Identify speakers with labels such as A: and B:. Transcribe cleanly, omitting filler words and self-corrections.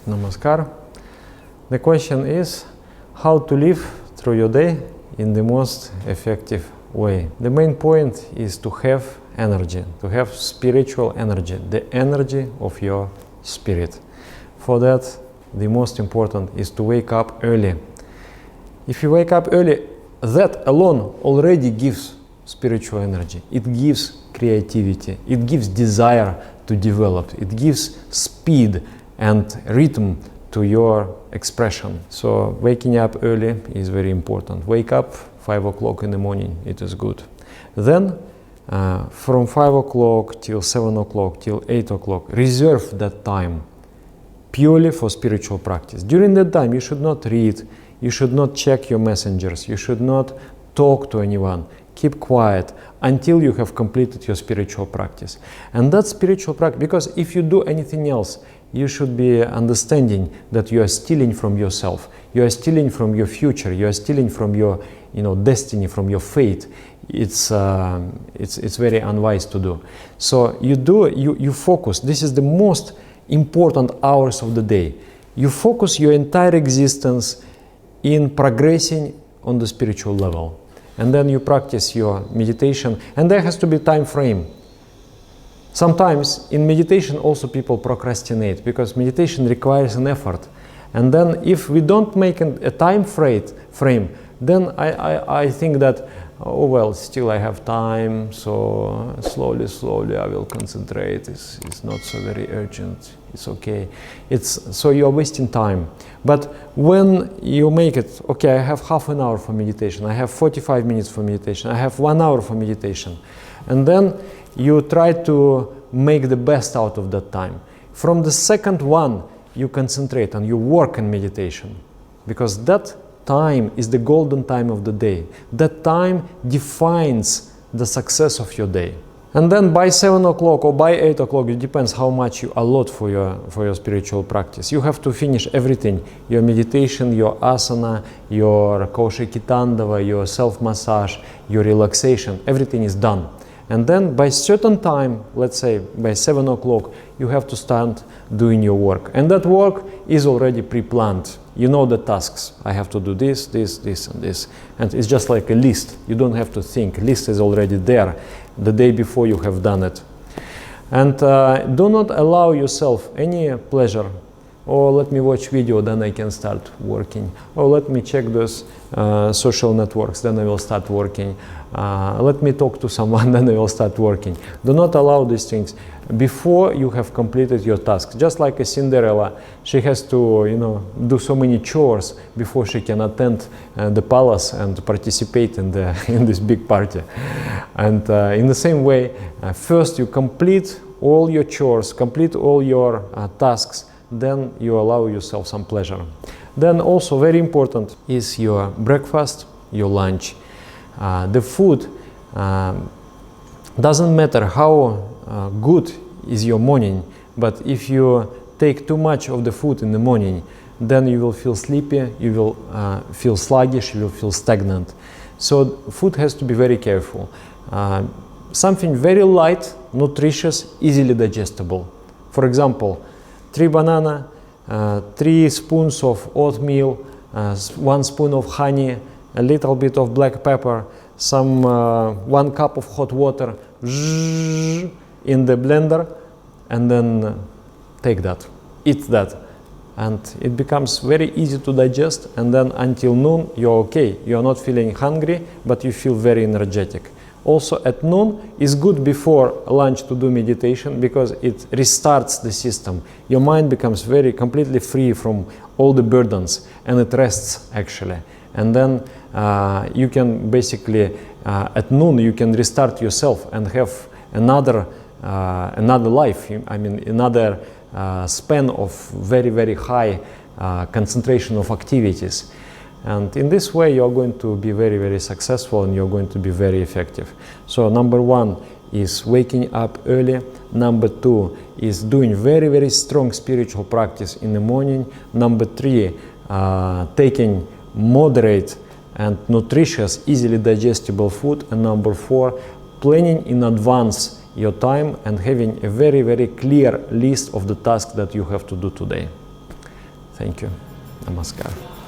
A: Namaskar. The question is how to live through your day in the most effective way. The main point is to have energy, to have spiritual energy, the energy of your spirit. For that, the most important is to wake up early. If you wake up early, that alone already gives spiritual energy. It gives creativity. It gives desire to develop. It gives speed and rhythm to your expression. So waking up early is very important. Wake up 5 o'clock in the morning, it is good. Then from 5 o'clock till 7 o'clock till 8 o'clock, reserve that time purely for spiritual practice. During that time, you should not read, you should not check your messengers, you should not talk to anyone. Keep quiet until you have completed your spiritual practice. And that spiritual practice, because if you do anything else, you should be understanding that you are stealing from yourself. You are stealing from your future. You are stealing from your, destiny, from your fate. It's very unwise to do. So you focus. This is the most important hours of the day. You focus your entire existence in progressing on the spiritual level. And then you practice your meditation, and there has to be time frame. Sometimes in meditation also people procrastinate because meditation requires an effort. And then if we don't make a time frame, then I think that, oh well, still I have time, so slowly I will concentrate. It's not so very urgent, it's okay. So you're wasting time. But when you make it, okay, I have half an hour for meditation, I have 45 minutes for meditation, I have 1 hour for meditation, and then you try to make the best out of that time. From the second one, you concentrate and you work in meditation, because that time is the golden time of the day. That time defines the success of your day. And then by 7 o'clock or by 8 o'clock, it depends how much you allot for your spiritual practice. You have to finish everything, your meditation, your asana, your Kaushiki Tandava, your self-massage, your relaxation, everything is done. And then by certain time, let's say by 7 o'clock, you have to start doing your work. And that work is already pre-planned. You know the tasks. I have to do this, this, this, and this. And it's just like a list. You don't have to think. List is already there the day before you have done it. And do not allow yourself any pleasure. Or let me watch video, then I can start working. Or let me check those social networks, then I will start working. Let me talk to someone, then I will start working. Do not allow these things before you have completed your task. Just like a Cinderella, she has to, do so many chores before she can attend the palace and participate in this big party. And in the same way, first you complete all your chores, complete all your tasks, then you allow yourself some pleasure. Then also very important is your breakfast, your lunch. The food doesn't matter how good is your morning, but if you take too much of the food in the morning, then you will feel sleepy, you will feel sluggish, you will feel stagnant. So food has to be very careful. Something very light, nutritious, easily digestible. For example, 3 bananas, 3 spoons of oatmeal, 1 spoon of honey, a little bit of black pepper, 1 cup of hot water in the blender, and then take that, eat that. And it becomes very easy to digest, and then until noon you're okay. You're not feeling hungry, but you feel very energetic. Also at noon is good before lunch to do meditation, because it restarts the system. Your mind becomes completely free from all the burdens, and it rests actually. And then you can basically, at noon, you can restart yourself and have another life. I mean, another span of very, very high concentration of activities. And in this way, you're going to be very, very successful, and you're going to be very effective. So number 1 is waking up early. Number 2 is doing very, very strong spiritual practice in the morning. Number 3, taking moderate and nutritious, easily digestible food. And number 4, planning in advance your time and having a very, very clear list of the tasks that you have to do today. Thank you. Namaskar.